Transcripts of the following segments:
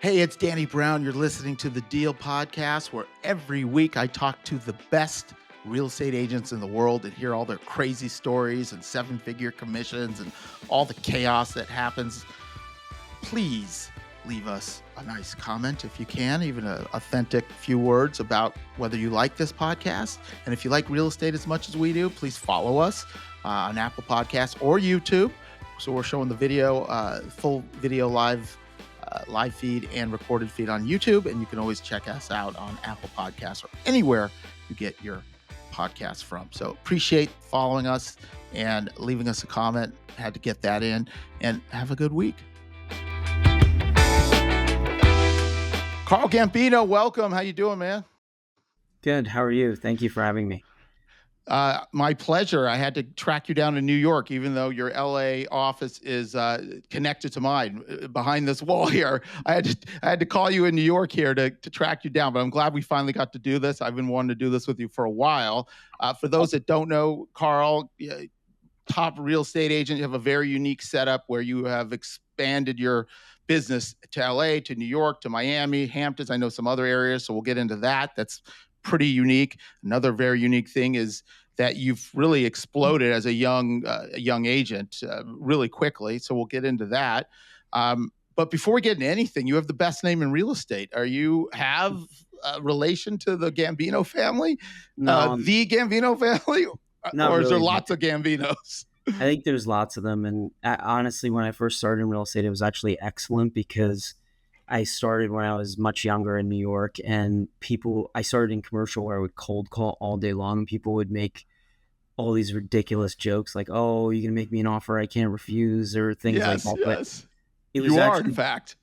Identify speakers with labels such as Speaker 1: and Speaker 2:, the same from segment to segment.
Speaker 1: Hey, it's Danny Brown. You're listening to the Deal Podcast, where every week I talk to the best real estate agents in the world and hear all their crazy stories and seven-figure commissions and all the chaos that happens. Please leave us a nice comment if you can, even an authentic few words about whether you like this podcast. And if you like real estate as much as we do, please follow us on Apple Podcasts or YouTube. So we're showing the video, full video live feed and recorded feed on YouTube. And you can always check us out on Apple Podcasts or anywhere you get your podcasts from. So appreciate following us and leaving us a comment. Had to get that in, and have a good week. Carlo Gambino, welcome. How you doing, man?
Speaker 2: Good. How are you? Thank you for having me.
Speaker 1: My pleasure. I had to track you down in New York, even though your LA office is connected to mine behind this wall here. I had to call you in New York here to track you down, but I'm glad we finally got to do this. I've been wanting to do this with you for a while. For those that don't know, Carl, top real estate agent, you have a very unique setup where you have expanded your business to LA, to New York, to Miami, Hamptons. I know some other areas, so we'll get into that. That's pretty unique. Another very unique thing is that you've really exploded as a young agent really quickly. So we'll get into that. But before we get into anything, you have the best name in real estate. You have a relation to the Gambino family?
Speaker 2: No,
Speaker 1: the Gambino family? Or is there lots of Gambinos?
Speaker 2: I think there's lots of them. And honestly, when I first started in real estate, it was actually excellent because I started when I was much younger in New York, and I started in commercial where I would cold call all day long, and people would make all these ridiculous jokes like, "Oh, you can make me an offer I can't refuse," or things like that.
Speaker 1: Yes, in fact.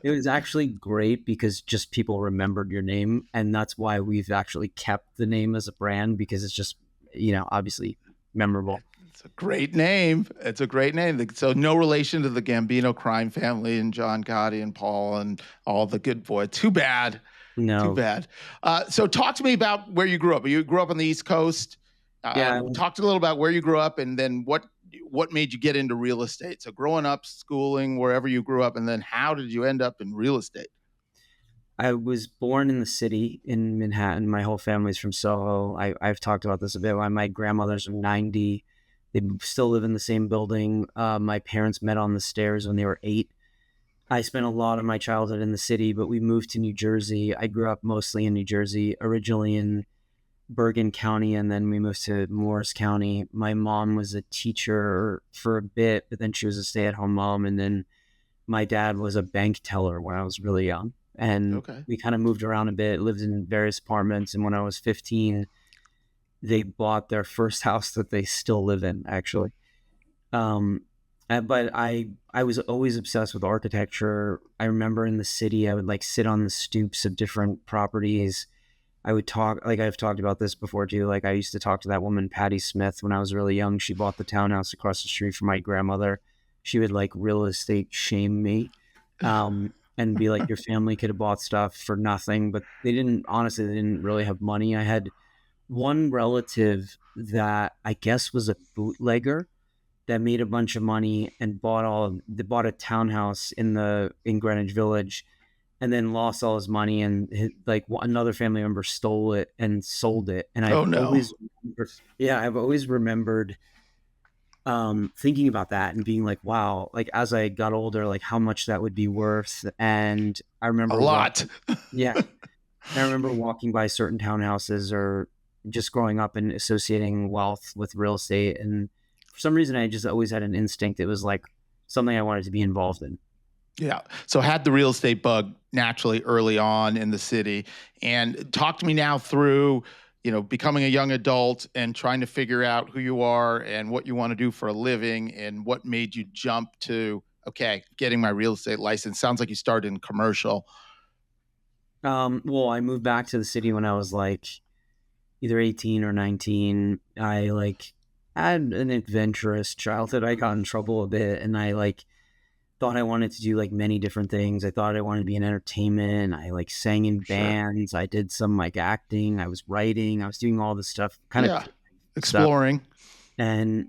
Speaker 2: It was actually great because just people remembered your name, and that's why we've actually kept the name as a brand, because it's just, obviously memorable.
Speaker 1: It's a great name. So no relation to the Gambino crime family and John Gotti and Paul and all the good boys. Too bad.
Speaker 2: No.
Speaker 1: Too bad. So talk to me about where you grew up. You grew up on the East Coast. Talk to a little about where you grew up, and then what made you get into real estate. So growing up, schooling, wherever you grew up, and then how did you end up in real estate?
Speaker 2: I was born in the city in Manhattan. My whole family's from Soho. I've talked about this a bit. My grandmothers are 90. They still live in the same building. My parents met on the stairs when they were 8. I spent a lot of my childhood in the city, but we moved to New Jersey. I grew up mostly in New Jersey, originally in Bergen County, and then we moved to Morris County. My mom was a teacher for a bit, but then she was a stay-at-home mom, and then my dad was a bank teller when I was really young. And we kind of moved around a bit, lived in various apartments. And when I was 15, they bought their first house that they still live in, actually. But I was always obsessed with architecture. I remember in the city, I would sit on the stoops of different properties. I would talk, I've talked about this before too. I used to talk to that woman, Patty Smith, when I was really young. She bought the townhouse across the street from my grandmother. She would real estate shame me. And be like, your family could have bought stuff for nothing, but they didn't really have money. I had one relative that I guess was a bootlegger that made a bunch of money and bought a townhouse in Greenwich Village, and then lost all his money, and another family member stole it and sold it. And I've always remembered thinking about that and being like, wow, as I got older, how much that would be worth. And I remember
Speaker 1: a lot.
Speaker 2: I remember walking by certain townhouses or just growing up and associating wealth with real estate. And for some reason, I just always had an instinct. It was something I wanted to be involved in.
Speaker 1: Yeah. So had the real estate bug naturally early on in the city. And talk to me now through becoming a young adult and trying to figure out who you are and what you want to do for a living, and what made you jump to, getting my real estate license. Sounds like you started in commercial.
Speaker 2: Well, I moved back to the city when I was either 18 or 19. I had an adventurous childhood. I got in trouble a bit, and I thought I wanted to do many different things. I thought I wanted to be in entertainment. I sang in bands. I did some acting. I was writing. I was doing all this stuff, kind of
Speaker 1: exploring.
Speaker 2: And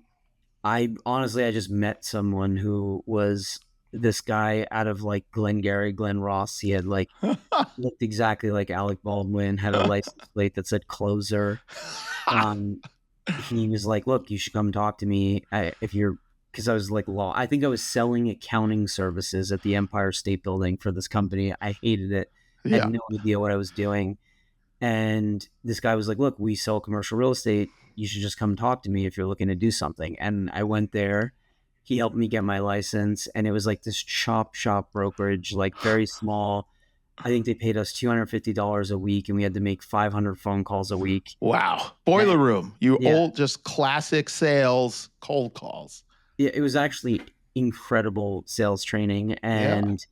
Speaker 2: I just met someone who was this guy out of like Glengarry Glen Ross. He had like looked exactly like Alec Baldwin, had a license plate that said closer. um he was like, look, you should come talk to me, if you're, because I was like law, I think I was selling accounting services at the Empire State Building for this company. I hated it, had
Speaker 1: Yeah.
Speaker 2: no idea what I was doing. And this guy was like, look, we sell commercial real estate, you should just come talk to me if you're looking to do something. And I went there. He helped me get my license, and it was like this chop shop brokerage, like very small. I think they paid us $250 a week, and we had to make 500 phone calls a week.
Speaker 1: Wow. Boiler
Speaker 2: And
Speaker 1: room. You
Speaker 2: yeah,
Speaker 1: old, just classic sales, cold calls.
Speaker 2: yeah, it was actually incredible sales training.
Speaker 1: Yeah.
Speaker 2: And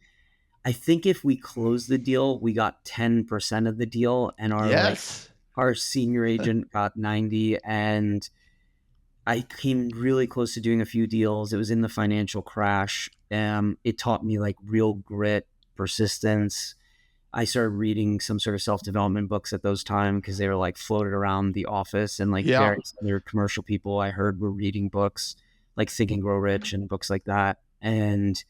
Speaker 2: I think if we closed the deal, we got 10% of the deal, and
Speaker 1: Yes.
Speaker 2: our senior agent got 90. And I came really close to doing a few deals. It was in the financial crash. It taught me like real grit, persistence. I started reading some sort of self-development books at those times because they were like floated around the office, and like
Speaker 1: Yeah.
Speaker 2: various other commercial people I heard were reading books like Think and Grow Rich and books like that. And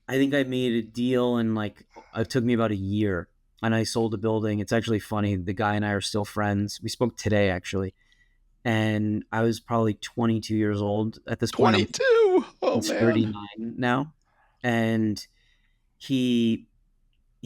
Speaker 2: I think I made a deal, and like it took me about a year, and I sold a building. It's actually funny. The guy and I are still friends. We spoke today actually, and I was probably 22 years old at this point.
Speaker 1: 22. Oh,
Speaker 2: I'm
Speaker 1: man.
Speaker 2: 39 now, and he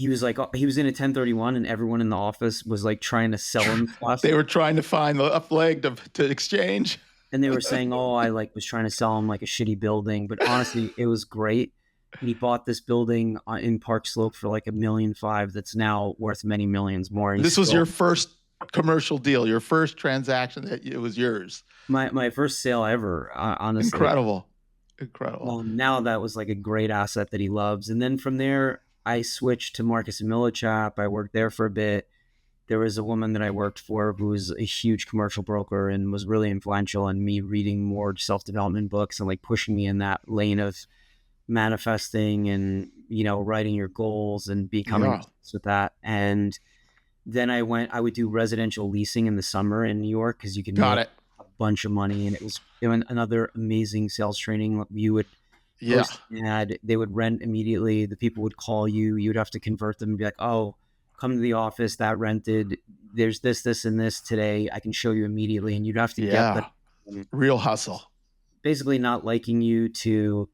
Speaker 2: was like, he was in a 1031, and everyone in the office was like trying to sell him stuff.
Speaker 1: They were trying to find the up leg to exchange.
Speaker 2: And they were saying, oh, I like was trying to sell him like a shitty building, but honestly, it was great. And he bought this building in Park Slope for like $1.5 million. That's now worth many millions more.
Speaker 1: This was your first commercial deal, your first transaction that it was yours.
Speaker 2: My first sale ever, honestly.
Speaker 1: Incredible.
Speaker 2: Now that was like a great asset that he loves. And then from there, I switched to Marcus & Millichap. I worked there for a bit. There was a woman that I worked for who was a huge commercial broker and was really influential in me reading more self-development books and like pushing me in that lane of manifesting and, you know, writing your goals and becoming obsessed with that. And then I would do residential leasing in the summer in New York because you could make a bunch of money. And it was another amazing sales training. You would post an ad, they would rent immediately. The people would call you. You'd have to convert them and be like, oh, come to the office, that rented. There's this, and this today. I can show you immediately. And you'd have to get that.
Speaker 1: Real hustle.
Speaker 2: Basically not liking you to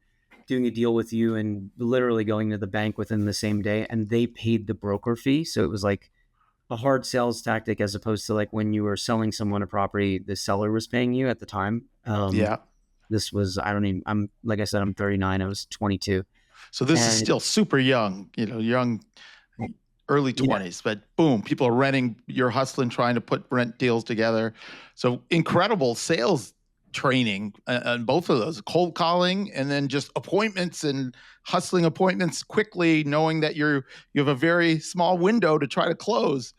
Speaker 2: doing a deal with you and literally going to the bank within the same day. And they paid the broker fee. So it was like a hard sales tactic as opposed to like when you were selling someone a property, the seller was paying you at the time. This was, I'm like I said, I'm 39. I was 22.
Speaker 1: So this is still super young, young, early 20s, but boom, people are renting, you're hustling, trying to put rent deals together. So incredible sales training on both of those, cold calling and then just appointments and hustling appointments quickly, knowing that you have a very small window to try to close.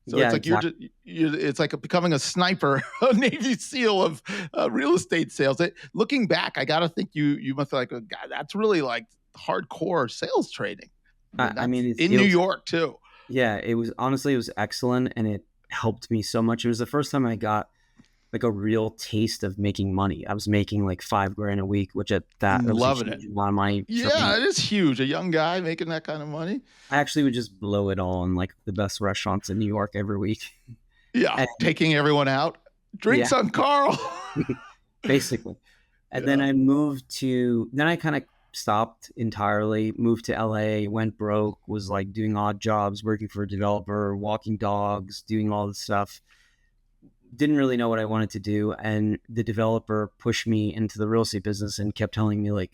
Speaker 1: So it's like it's like becoming a sniper, a Navy SEAL of real estate sales. Looking back, I got to think you must be like, God, that's really like hardcore sales training.
Speaker 2: I mean,
Speaker 1: in New York too.
Speaker 2: Yeah, it was excellent, and it helped me so much. It was the first time I got like a real taste of making money. I was making like $5,000 a week, which at that
Speaker 1: loving it.
Speaker 2: On my
Speaker 1: it is huge. A young guy making that kind of money.
Speaker 2: I actually would just blow it all in like the best restaurants in New York every week.
Speaker 1: Yeah, and taking everyone out. Drinks on Carl.
Speaker 2: Basically. And then I moved to, then I kind of stopped entirely, moved to LA, went broke, was like doing odd jobs, working for a developer, walking dogs, doing all this stuff. Didn't really know what I wanted to do. And the developer pushed me into the real estate business and kept telling me like,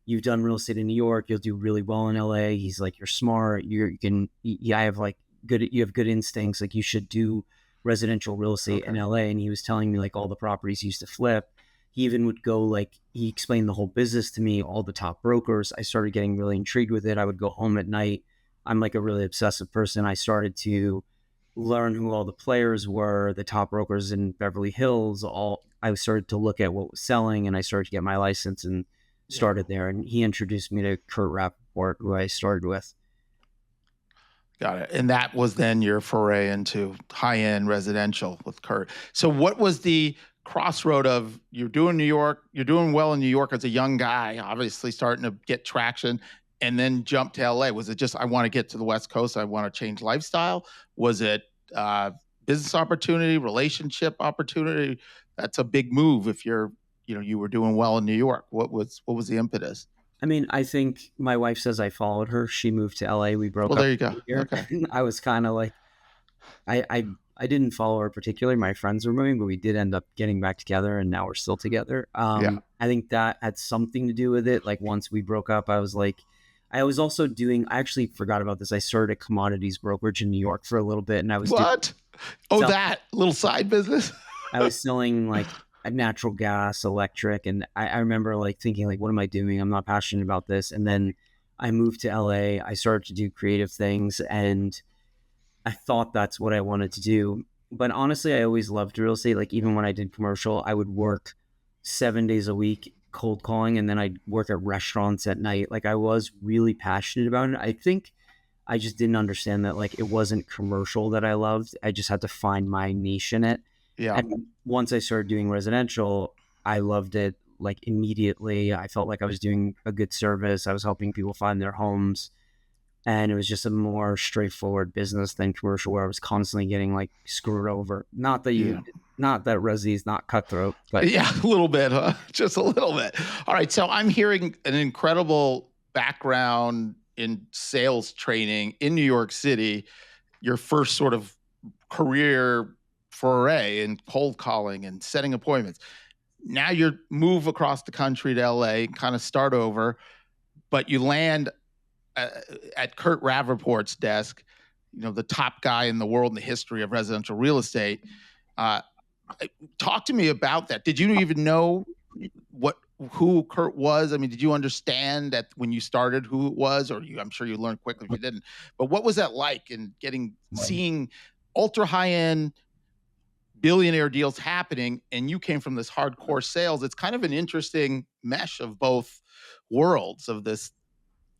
Speaker 2: you've done real estate in New York, you'll do really well in LA. He's like, you're smart. You have good instincts. Like you should do residential real estate in LA. And he was telling me like all the properties he used to flip. He even would go like, he explained the whole business to me, all the top brokers. I started getting really intrigued with it. I would go home at night. I'm like a really obsessive person. I started to learn who all the players were, the top brokers in Beverly Hills. I started to look at what was selling, and I started to get my license and started there. And he introduced me to Kurt Rappaport, who I started with.
Speaker 1: Got it. And that was then your foray into high-end residential with Kurt. So what was the crossroad of you're doing well in New York as a young guy, obviously starting to get traction, and then jumped to LA? Was it just, I want to get to the West Coast, I want to change lifestyle? Was it uh, business opportunity, relationship opportunity? That's a big move if you're, you were doing well in New York. What was the impetus?
Speaker 2: I mean, I think my wife says I followed her. She moved to LA. We broke
Speaker 1: Well,
Speaker 2: up
Speaker 1: there you go.
Speaker 2: here.
Speaker 1: Okay.
Speaker 2: I was kind of like, I didn't follow her particularly. My friends were moving, but we did end up getting back together, and now we're still together.
Speaker 1: Yeah.
Speaker 2: I think that had something to do with it. Like once we broke up, I was like, I was also doing. I actually forgot about this. I started a commodities brokerage in New York for a little bit, and I was
Speaker 1: What? Oh,
Speaker 2: sell-
Speaker 1: that little side business?
Speaker 2: I was selling like natural gas, electric, and I remember like thinking like, what am I doing? I'm not passionate about this. And then I moved to LA. I started to do creative things, and I thought that's what I wanted to do. But honestly, I always loved real estate. Like even when I did commercial, I would work 7 days a week cold calling, and then I'd work at restaurants at night. Like I was really passionate about it. I think I just didn't understand that like it wasn't commercial that I loved. I just had to find my niche in it.
Speaker 1: Yeah.
Speaker 2: And once I started doing residential, I loved it like immediately. I felt like I was doing a good service. I was helping people find their homes. And it was just a more straightforward business than commercial where I was constantly getting like screwed over.
Speaker 1: Yeah.
Speaker 2: Not that resi is not cutthroat, but
Speaker 1: Yeah, a little bit, huh? Just a little bit. All right. So I'm hearing an incredible background in sales training in New York City, your first sort of career foray in cold calling and setting appointments. Now you move across the country to LA, kind of start over, but you land uh, at Kurt Rappaport's desk, the top guy in the world in the history of residential real estate. Uh, Talk to me about that. Did you even know who Kurt was? I mean, did you understand that when you started who it was, or I'm sure you learned quickly if you didn't. But what was that like in seeing ultra high end billionaire deals happening, and you came from this hardcore sales? It's kind of an interesting mesh of both worlds, of this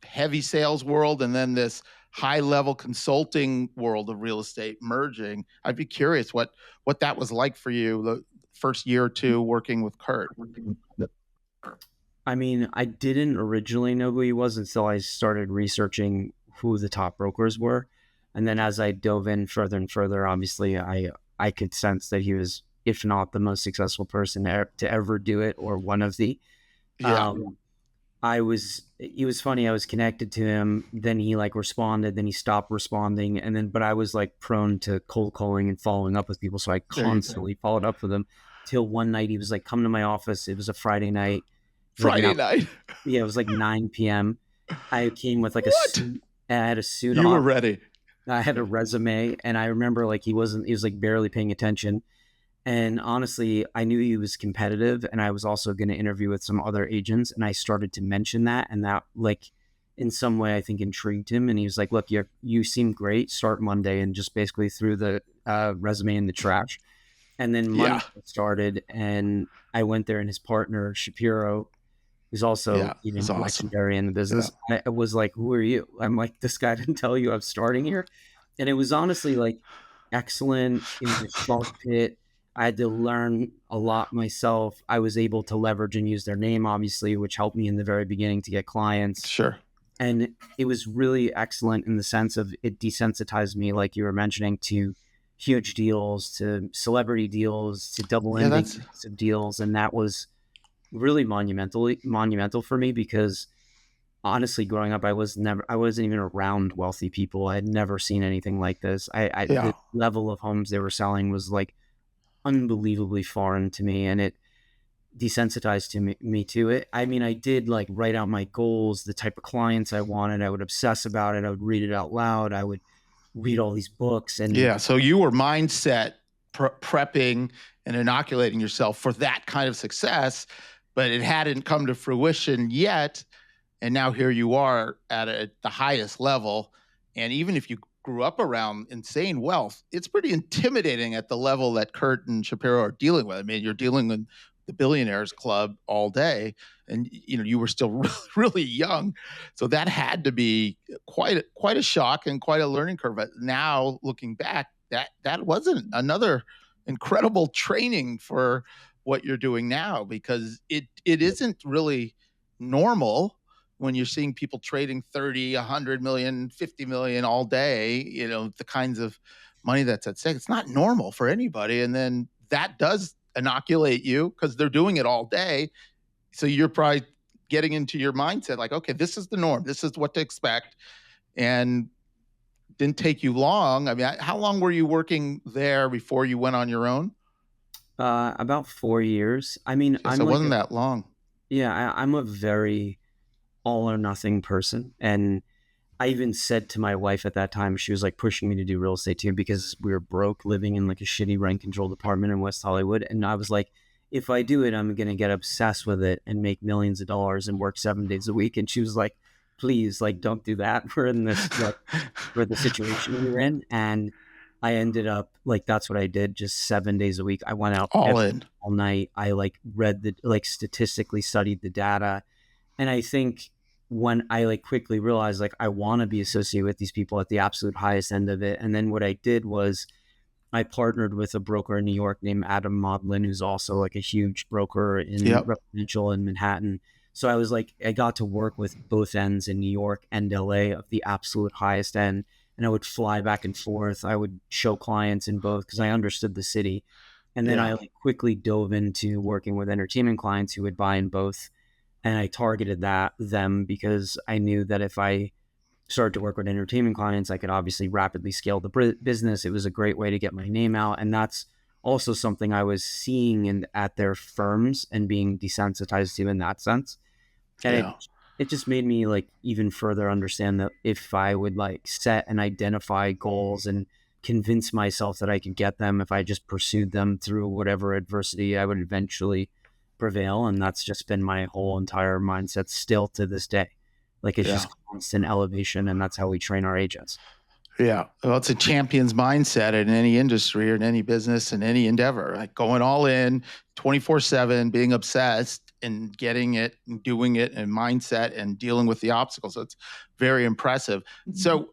Speaker 1: heavy sales world and then this high level consulting world of real estate merging. I'd be curious what that was like for you the first year or two working with Kurt.
Speaker 2: I mean, I didn't originally know who he was until I started researching who the top brokers were. And then as I dove in further and further, obviously I could sense that he was, if not the most successful person to ever do it, or one of the.
Speaker 1: Yeah.
Speaker 2: It was funny. I was connected to him. Then he like responded, then he stopped responding. And then, but I was like prone to cold calling and following up with people. So I constantly followed up with him till one night he was like, come to my office. It was a Friday night.
Speaker 1: Friday night.
Speaker 2: Yeah. It was like 9 PM. I came with like a suit. I had a suit on.
Speaker 1: You were ready.
Speaker 2: I had a resume, and I remember like he was like barely paying attention. And honestly, I knew he was competitive, and I was also going to interview with some other agents. And I started to mention that, and that like in some way, I think intrigued him. And he was like, look, you seem great. Start Monday, and just basically threw the resume in the trash. And then Monday started, and I went there, and his partner, Shapiro, who's also even legendary in the business. Yeah. I was like, who are you? I'm like, this guy didn't tell you I'm starting here. And it was honestly like excellent. It was a sharp pit. I had to learn a lot myself. I was able to leverage and use their name, obviously, which helped me in the very beginning to get clients.
Speaker 1: Sure.
Speaker 2: And it was really excellent in the sense of it desensitized me, like you were mentioning, to huge deals, to celebrity deals, to double ending of deals. And that was really monumental for me, because honestly, growing up, I wasn't even around wealthy people. I had never seen anything like this. The level of homes they were selling was like unbelievably foreign to me, and it desensitized me to it. I mean, I did like write out my goals, the type of clients I wanted. I would obsess about it. I would read it out loud. I would read all these books. And
Speaker 1: so you were mindset prepping and inoculating yourself for that kind of success, but it hadn't come to fruition yet. And now here you are at the highest level. And even if you grew up around insane wealth, it's pretty intimidating at the level that Kurt and Shapiro are dealing with. I mean, you're dealing with the billionaires club all day, and you were still really young. So that had to be quite a shock and quite a learning curve. But now looking back, that wasn't another incredible training for what you're doing now, because it isn't really normal when you're seeing people trading 30, 100 million, 50 million all day, the kinds of money that's at stake, it's not normal for anybody. And then that does inoculate you because they're doing it all day. So you're probably getting into your mindset like, okay, this is the norm. This is what to expect. And didn't take you long. I mean, how long were you working there before you went on your own?
Speaker 2: About 4 years. I mean,
Speaker 1: Okay, so it wasn't that long.
Speaker 2: Yeah, I'm a very all or nothing person. And I even said to my wife at that time, she was like pushing me to do real estate too, because we were broke living in like a shitty rent controlled apartment in West Hollywood. And I was like, if I do it, I'm going to get obsessed with it and make millions of dollars and work 7 days a week. And she was like, please, like, don't do that. We're in this, like, for the situation we're in. And I ended up like, that's what I did. Just 7 days a week. I went out all night. I like read statistically studied the data. And I think when I like quickly realized like I want to be associated with these people at the absolute highest end of it. And then what I did was I partnered with a broker in New York named Adam Maudlin, who's also like a huge broker in residential in Manhattan. So I was like, I got to work with both ends in New York and LA of the absolute highest end. And I would fly back and forth. I would show clients in both because I understood the city. And then I like quickly dove into working with entertainment clients who would buy in both. And I targeted them because I knew that if I started to work with entertainment clients, I could obviously rapidly scale the business. It was a great way to get my name out. And that's also something I was seeing at their firms and being desensitized to in that sense. And it just made me like even further understand that if I would like set and identify goals and convince myself that I could get them, if I just pursued them through whatever adversity, I would eventually prevail. And that's just been my whole entire mindset still to this day. Like it's just constant elevation, and that's how we train our agents.
Speaker 1: Yeah. Well, it's a champion's mindset in any industry or in any business and any endeavor, like going all in 24/7, being obsessed and getting it and doing it and mindset and dealing with the obstacles. So it's very impressive. Mm-hmm. So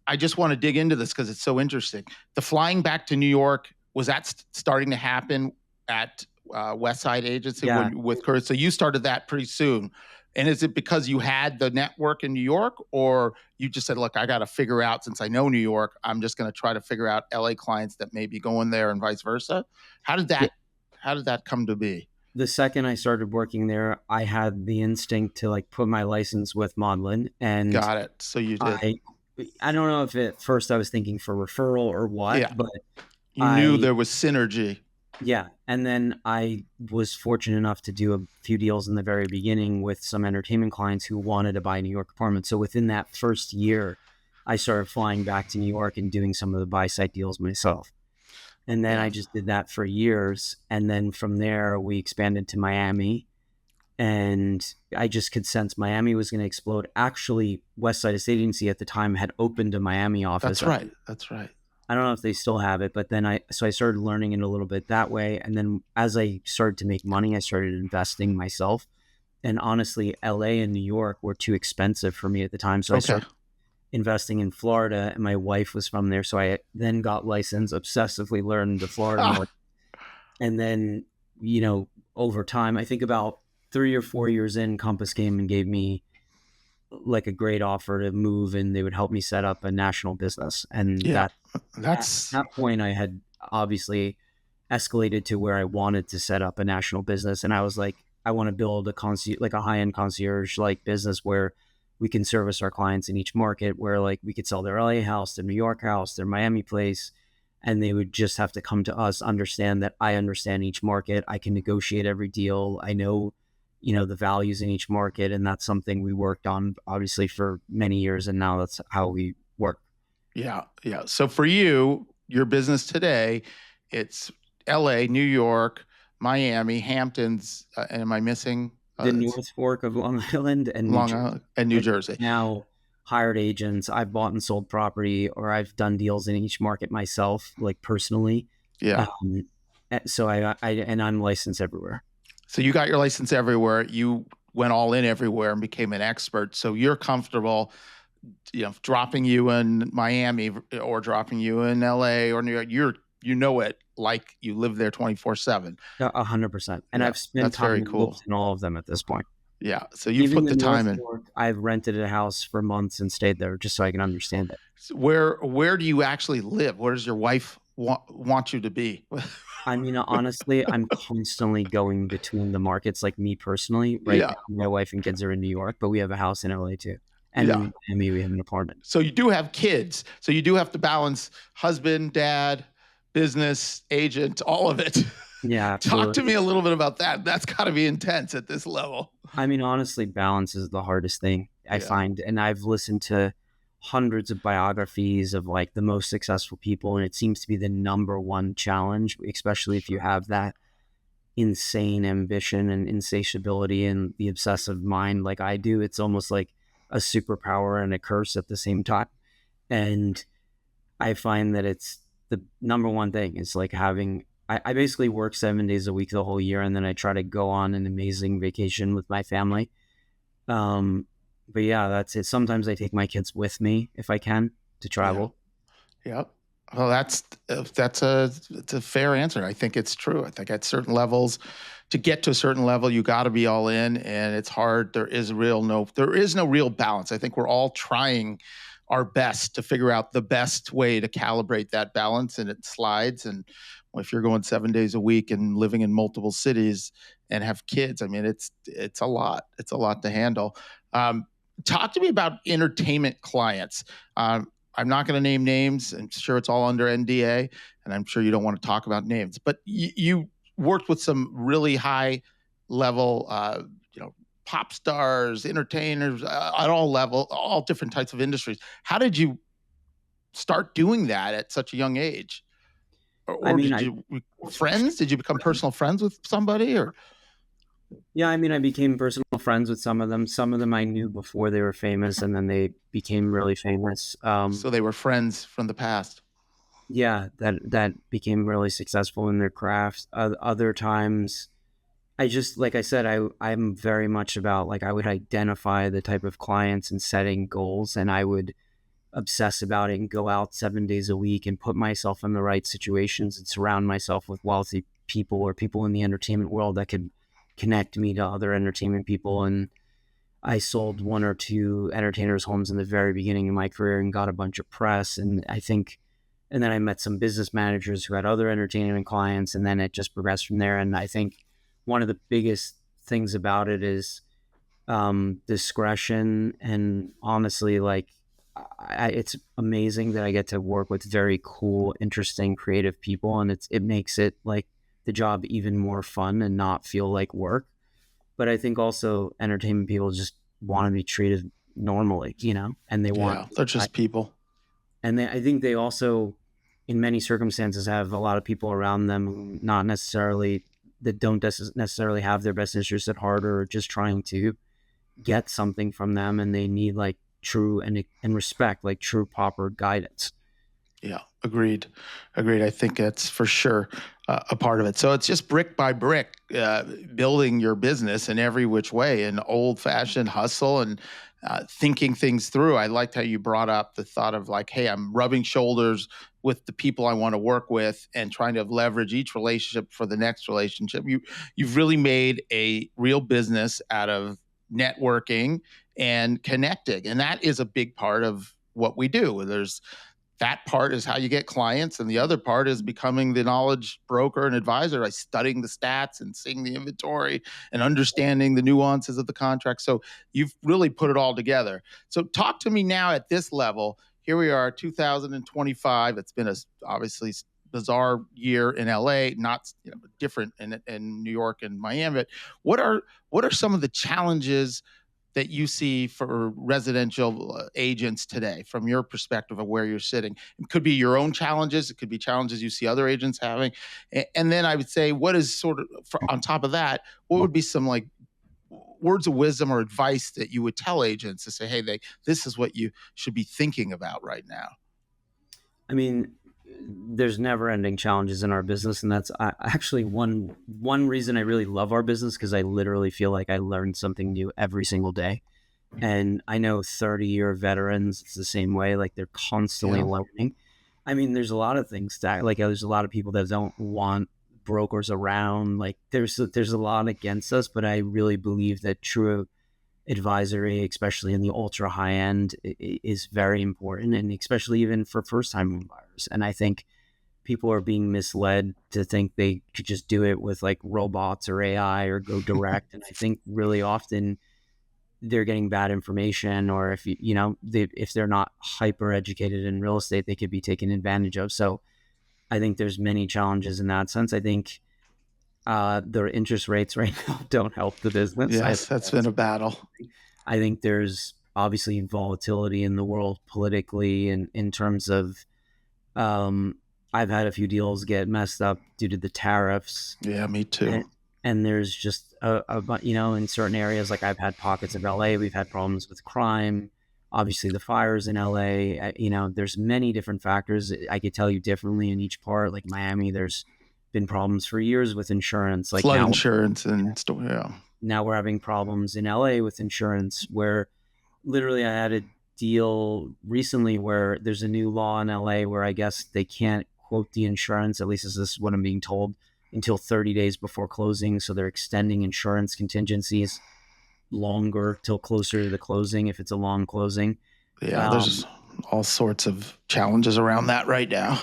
Speaker 1: I just want to dig into this because it's so interesting. The flying back to New York, was that starting to happen at West Side Agency with Kurt? So you started that pretty soon. And is it because you had the network in New York, or you just said, look, I got to figure out, since I know New York, I'm just going to try to figure out LA clients that may be going there and vice versa? How did that come to be?
Speaker 2: The second I started working there, I had the instinct to like put my license with Maudlin, and
Speaker 1: got it. So you did.
Speaker 2: I don't know if at first I was thinking for referral or what, but
Speaker 1: you knew there was synergy.
Speaker 2: Yeah. And then I was fortunate enough to do a few deals in the very beginning with some entertainment clients who wanted to buy New York apartments. So within that first year, I started flying back to New York and doing some of the buy side deals myself. And then I just did that for years. And then from there, we expanded to Miami. And I just could sense Miami was going to explode. Actually, West Side Estate Agency at the time had opened a Miami office.
Speaker 1: That's right.
Speaker 2: I don't know if they still have it, but then I started learning it a little bit that way. And then as I started to make money, I started investing myself. And honestly, LA and New York were too expensive for me at the time. So I started investing in Florida, and my wife was from there. So I then got licensed, obsessively learned the Florida market. And then, over time, I think about 3 or 4 years in, Compass came and gave me like a great offer to move, and they would help me set up a national business. And at that point I had obviously escalated to where I wanted to set up a national business. And I was like, I want to build a high-end concierge like business where we can service our clients in each market, where like we could sell their LA house, their New York house, their Miami place, and they would just have to come to us, understand that I understand each market. I can negotiate every deal. I know the values in each market. And that's something we worked on obviously for many years. And now that's how we work.
Speaker 1: Yeah. Yeah. So for you, your business today, it's LA, New York, Miami, Hamptons, and am I missing?
Speaker 2: The North Fork of Long Island and
Speaker 1: New Jersey.
Speaker 2: Now hired agents. I've bought and sold property, or I've done deals in each market myself, like personally.
Speaker 1: Yeah.
Speaker 2: So I'm licensed everywhere.
Speaker 1: So you got your license everywhere. You went all in everywhere and became an expert. So you're comfortable, dropping you in Miami or dropping you in LA or New York. You know it like you live there 24/7.
Speaker 2: 100%. And I've spent time in all of them at this point.
Speaker 1: Yeah. So you've
Speaker 2: Even
Speaker 1: put
Speaker 2: the
Speaker 1: the
Speaker 2: North
Speaker 1: time in.
Speaker 2: Fork, I've rented a house for months and stayed there just so I can understand it.
Speaker 1: So where do you actually live? Where does your wife want you to be?
Speaker 2: I mean, honestly, I'm constantly going between the markets, like me personally. Right
Speaker 1: Yeah.
Speaker 2: now, my wife and kids are in New York, but we have a house in LA too. And
Speaker 1: Yeah.
Speaker 2: in Miami, we have an apartment.
Speaker 1: So you do have kids. So you do have to balance husband, dad, business, agent, all of it.
Speaker 2: Yeah,
Speaker 1: Talk to
Speaker 2: absolutely.
Speaker 1: me a little bit about that. That's got to be intense at this level.
Speaker 2: I mean, honestly, balance is the hardest thing I
Speaker 1: Yeah.
Speaker 2: find. And I've listened to hundreds of biographies of like the most successful people, and it seems to be the number one challenge, especially if you
Speaker 1: Sure.
Speaker 2: have that insane ambition and insatiability and the obsessive mind like I do. It's almost like a superpower and a curse at the same time. And I find that it's the number one thing is like having, I basically work 7 days a week the whole year, and then I try to go on an amazing vacation with my family. Um, but yeah, that's it. Sometimes I take my kids with me if I can to
Speaker 1: Yeah.
Speaker 2: travel.
Speaker 1: Yep. Well, it's a fair answer. I think it's true. I think at certain levels, to get to a certain level, you got to be all in, and it's hard. There is no real balance. I think we're all trying our best to figure out the best way to calibrate that balance, and it slides. And if you're going 7 days a week and living in multiple cities and have kids, I mean, it's a lot. It's a lot to handle. Um, Talk to me about entertainment clients. I'm not going to name names. I'm sure it's all under NDA, and I'm sure you don't want to talk about names. But you worked with some really high level, pop stars, entertainers at all level, all different types of industries. How did you start doing that at such a young age?
Speaker 2: I
Speaker 1: Or
Speaker 2: mean,
Speaker 1: did
Speaker 2: I,
Speaker 1: you friends? Did you become personal friends with somebody? Or
Speaker 2: yeah, I mean, I became personal friends with some of them. Some of them I knew before they were famous, and then they became really famous.
Speaker 1: so they were friends from the past?
Speaker 2: Yeah, that became really successful in their crafts. Other times, I just like I said, I'm very much about like I would identify the type of clients and setting goals, and I would obsess about it and go out 7 days a week and put myself in the right situations and surround myself with wealthy people or people in the entertainment world that could connect me to other entertainment people. And I sold one or two entertainers' homes in the very beginning of my career and got a bunch of press. And I think, and then I met some business managers who had other entertainment clients, and then it just progressed from there. And I think one of the biggest things about it is discretion. And honestly, like, it's amazing that I get to work with very cool, interesting, creative people, and it makes it like the job even more fun and not feel like work. But I think also entertainment people just want to be treated normally, and they want,
Speaker 1: Yeah, they're just people.
Speaker 2: I think they also, in many circumstances, have a lot of people around them who not necessarily that don't necessarily have their best interests at heart or are just trying to get something from them, and they need like true and respect, like true proper guidance.
Speaker 1: Yeah, agreed. Agreed. I think that's for sure a part of it. So it's just brick by brick, building your business in every which way, an old fashioned hustle and thinking things through. I liked how you brought up the thought of like, hey, I'm rubbing shoulders with the people I want to work with and trying to leverage each relationship for the next relationship. You've really made a real business out of networking and connecting. And that is a big part of what we do. There's that part is how you get clients, and the other part is becoming the knowledge broker and advisor by studying the stats and seeing the inventory and understanding the nuances of the contract. So you've really put it all together. So talk to me now at this level. Here we are, 2025. It's been a obviously bizarre year in LA, not different in New York and Miami. But what are some of the challenges that you see for residential agents today from your perspective of where you're sitting? It could be your own challenges. It could be challenges you see other agents having. And then I would say, what is sort of on top of that, what would be some like words of wisdom or advice that you would tell agents to say, hey, this is what you should be thinking about right now?
Speaker 2: I mean, there's never ending challenges in our business, and that's actually one reason I really love our business, because I literally feel like I learn something new every single day. And I know 30-year veterans, it's the same way, like they're constantly
Speaker 1: Yeah.
Speaker 2: learning. I mean, there's a lot of things that like there's a lot of people that don't want brokers around. Like there's a lot against us, but I really believe that true advisory, especially in the ultra high end, is very important, and especially even for first time home buyers. And I think people are being misled to think they could just do it with like robots or AI or go direct. And I think really often they're getting bad information, or if if they're not hyper educated in real estate, they could be taken advantage of. So I think there's many challenges in that sense. I think their interest rates right now don't help the business.
Speaker 1: Yes, that's been a battle.
Speaker 2: I think there's obviously volatility in the world politically, and in terms of, I've had a few deals get messed up due to the tariffs.
Speaker 1: Yeah, me too.
Speaker 2: And there's just in certain areas, like I've had pockets of LA, we've had problems with crime. Obviously, the fires in LA. There's many different factors. I could tell you differently in each part. Like Miami, there's been problems for years with insurance, like
Speaker 1: flood insurance and stuff. Yeah.
Speaker 2: Now we're having problems in LA with insurance, where literally I had a deal recently where there's a new law in LA where I guess they can't quote the insurance, at least this is what I'm being told, until 30 days before closing. So they're extending insurance contingencies longer till closer to the closing if it's a long closing.
Speaker 1: Yeah, there's all sorts of challenges around that right now.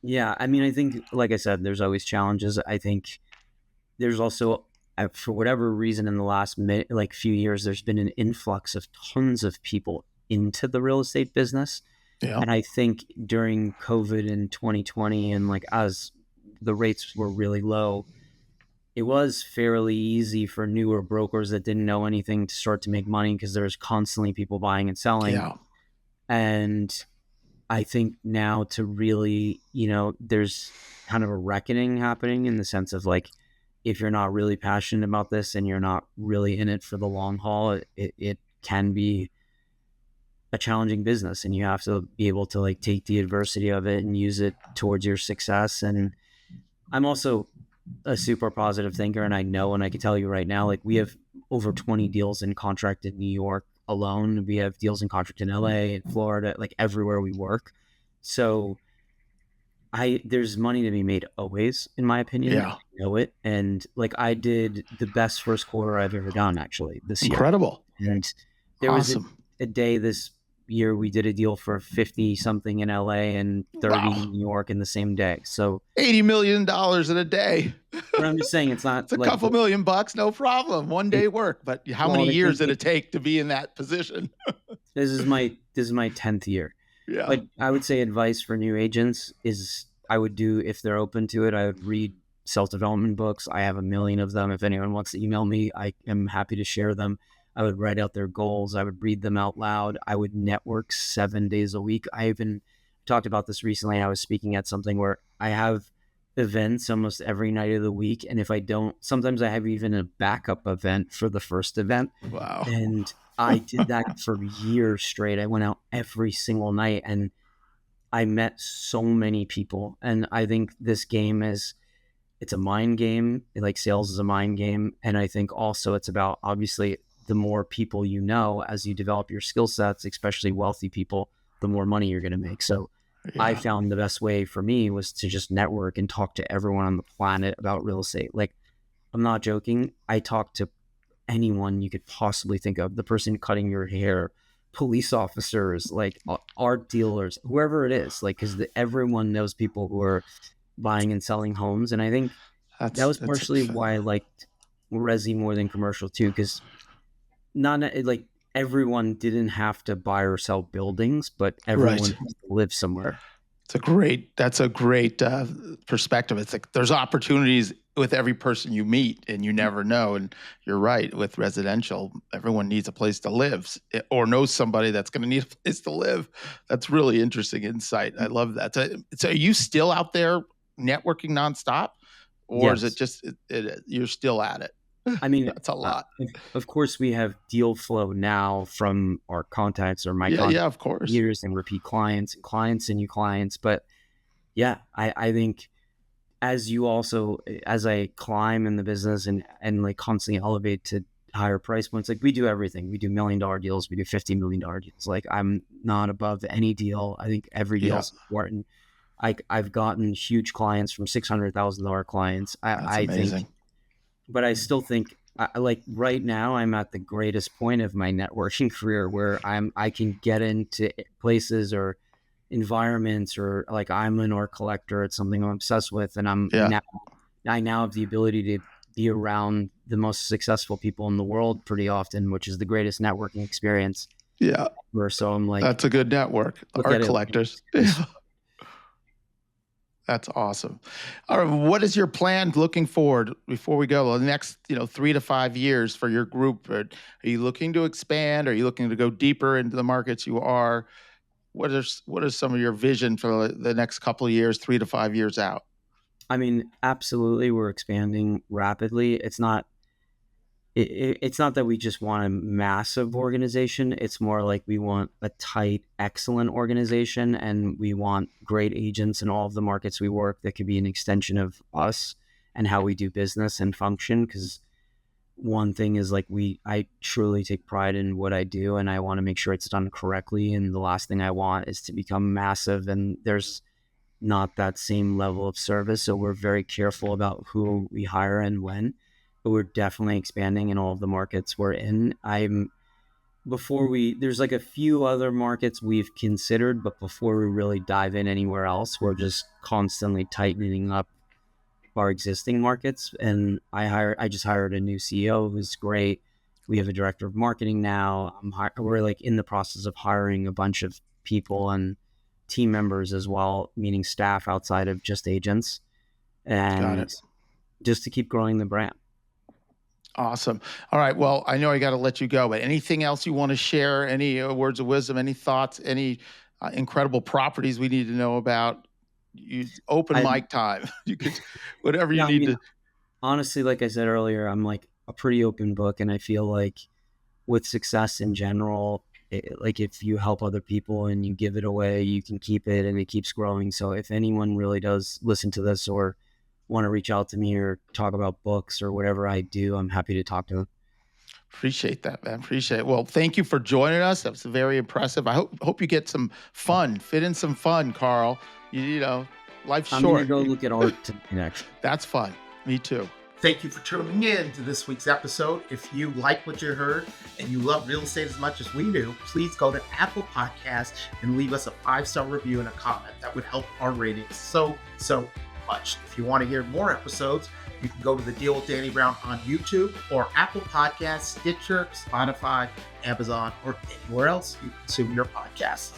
Speaker 2: Yeah, I mean, I think, like I said, there's always challenges. I think there's also, for whatever reason, in the last few years, there's been an influx of tons of people into the real estate business.
Speaker 1: Yeah.
Speaker 2: And I think during COVID in 2020, and like as the rates were really low, it was fairly easy for newer brokers that didn't know anything to start to make money because there's constantly people buying and selling.
Speaker 1: Yeah.
Speaker 2: And I think now to really, there's kind of a reckoning happening in the sense of like, if you're not really passionate about this and you're not really in it for the long haul, it can be a challenging business, and you have to be able to like take the adversity of it and use it towards your success. And I'm also a super positive thinker, and I know, and I can tell you right now, like we have over 20 deals in contract in New York alone. We have deals in contract in LA and Florida, like everywhere we work. So there's money to be made always, in my opinion.
Speaker 1: Yeah.
Speaker 2: I know it. And like I did the best first quarter I've ever done actually this year.
Speaker 1: Incredible.
Speaker 2: And there was a day this year we did a deal for 50 something in LA and 30 in New York in the same day. So
Speaker 1: $80 million in a day.
Speaker 2: But I'm just saying, it's
Speaker 1: a couple $1 million, no problem. One day work. But how many years did it take to be in that position?
Speaker 2: This is my 10th year.
Speaker 1: Yeah.
Speaker 2: But I would say advice for new agents is, I would do, if they're open to it, I would read self-development books. I have a million of them. If anyone wants to email me, I am happy to share them. I would write out their goals. I would read them out loud. I would network 7 days a week. I even talked about this recently. I was speaking at something where I have events almost every night of the week. And if I don't, sometimes I have even a backup event for the first event.
Speaker 1: Wow.
Speaker 2: And I did that for years straight. I went out every single night and I met so many people. And I think this game it's a mind game. Like sales is a mind game. And I think also it's about, obviously, the more people you know, as you develop your skill sets, especially wealthy people, the more money you're going to make. So yeah. I found the best way for me was to just network and talk to everyone on the planet about real estate. Like, I'm not joking. I talk to anyone you could possibly think of, the person cutting your hair, police officers, like art dealers, whoever it is, like, because everyone knows people who are buying and selling homes. And I think that was partially why I liked resi more than commercial too, because not like everyone didn't have to buy or sell buildings, but everyone has to live somewhere.
Speaker 1: That's a great perspective. It's like there's opportunities with every person you meet, and you never know. And you're right, with residential, everyone needs a place to live or knows somebody that's going to need a place to live. That's really interesting insight. I love that. So are you still out there networking nonstop, or
Speaker 2: Yes.
Speaker 1: is it just you're still at it?
Speaker 2: I mean,
Speaker 1: that's a lot.
Speaker 2: Of course, we have deal flow now from our contacts or my contacts,
Speaker 1: of course,
Speaker 2: years and repeat clients and new clients. But yeah, I think as I climb in the business and like constantly elevate to higher price points, like we do everything. We do $1 million deals. We do $50 million deals. Like I'm not above any deal. I think every deal is important. I've gotten huge clients from $600,000 clients.
Speaker 1: That's
Speaker 2: I think,
Speaker 1: amazing.
Speaker 2: but I still think like right now I'm at the greatest point of my networking career where I can get into places or environments, or like I'm an art collector. It's something I'm obsessed with. And
Speaker 1: Yeah.
Speaker 2: I now have the ability to be around the most successful people in the world pretty often, which is the greatest networking experience
Speaker 1: Yeah.
Speaker 2: ever. So I'm like,
Speaker 1: That's a good network.
Speaker 2: look
Speaker 1: Art
Speaker 2: at it.
Speaker 1: collectors. That's awesome. All right, what is your plan looking forward before we go? Well, the next, 3 to 5 years for your group. Are you looking to expand? Are you looking to go deeper into the markets you are? What is some of your vision for the next couple of years, 3 to 5 years out?
Speaker 2: I mean, absolutely, we're expanding rapidly. It's not that we just want a massive organization. It's more like we want a tight, excellent organization, and we want great agents in all of the markets we work that could be an extension of us and how we do business and function. Because one thing is like I truly take pride in what I do, and I want to make sure it's done correctly. And the last thing I want is to become massive, and there's not that same level of service. So we're very careful about who we hire and when, but we're definitely expanding in all of the markets we're in. There's like a few other markets we've considered, but before we really dive in anywhere else, we're just constantly tightening up our existing markets. And I just hired a new CEO who's great. We have a director of marketing now. We're like in the process of hiring a bunch of people and team members as well, meaning staff outside of just agents,
Speaker 1: Got
Speaker 2: and
Speaker 1: it.
Speaker 2: just to keep growing the brand.
Speaker 1: Awesome. All right. Well, I know I got to let you go, but anything else you want to share? Any words of wisdom? Any thoughts? Any incredible properties we need to know about? Open
Speaker 2: I,
Speaker 1: mic time. You could, whatever you
Speaker 2: yeah, I
Speaker 1: need
Speaker 2: mean,
Speaker 1: to.
Speaker 2: honestly, like I said earlier, I'm like a pretty open book, and I feel like with success in general, like if you help other people and you give it away, you can keep it and it keeps growing. So if anyone really does listen to this or want to reach out to me or talk about books or whatever I do, I'm happy to talk to them.
Speaker 1: Appreciate that, man. Appreciate it. Well, thank you for joining us. That was very impressive. I hope you get some fun. Fit in some fun, Carl. Life's
Speaker 2: I'm going to
Speaker 1: short.
Speaker 2: go look at art tonight.
Speaker 1: That's fun. Me too. Thank you for tuning in to this week's episode. If you like what you heard and you love real estate as much as we do, please go to Apple Podcasts and leave us a 5-star review and a comment. That would help our ratings so much. If you want to hear more episodes, you can go to The Deal with Danny Brown on YouTube or Apple Podcasts, Stitcher, Spotify, Amazon, or anywhere else you consume your podcasts.